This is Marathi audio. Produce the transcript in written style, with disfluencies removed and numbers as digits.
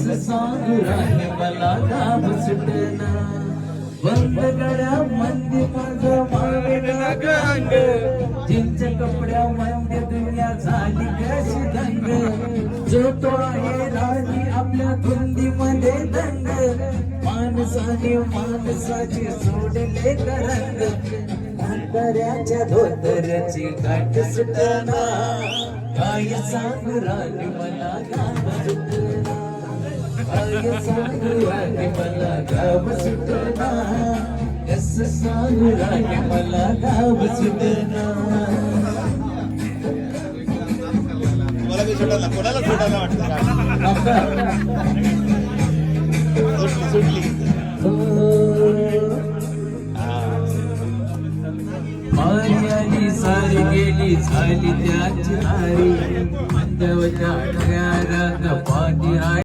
कसं सांगू राणी मला गाव सुटना बंद गड्या मंदी माझं मावेना गंग जिंच्या कपड्या मंदी दुनिया झाली कशी दंग जो तो आहे राणी आपल्या धुंदीमध्ये दंग माणसाने माणसाची सोडले रंग म्हाताऱ्याच्या धोतरची गाठ सुटना काय सांगू राणी मला गाव सुटना काय सांगू राणी मला गाव सुटना कसं सांगू राणी मला गाव सुटना मला बी सुटायला कोणाला सुटायला वाटतं सुटली मारी आली सारी गेली झाली त्याची हारी मंदवच्या ढगारात पाणी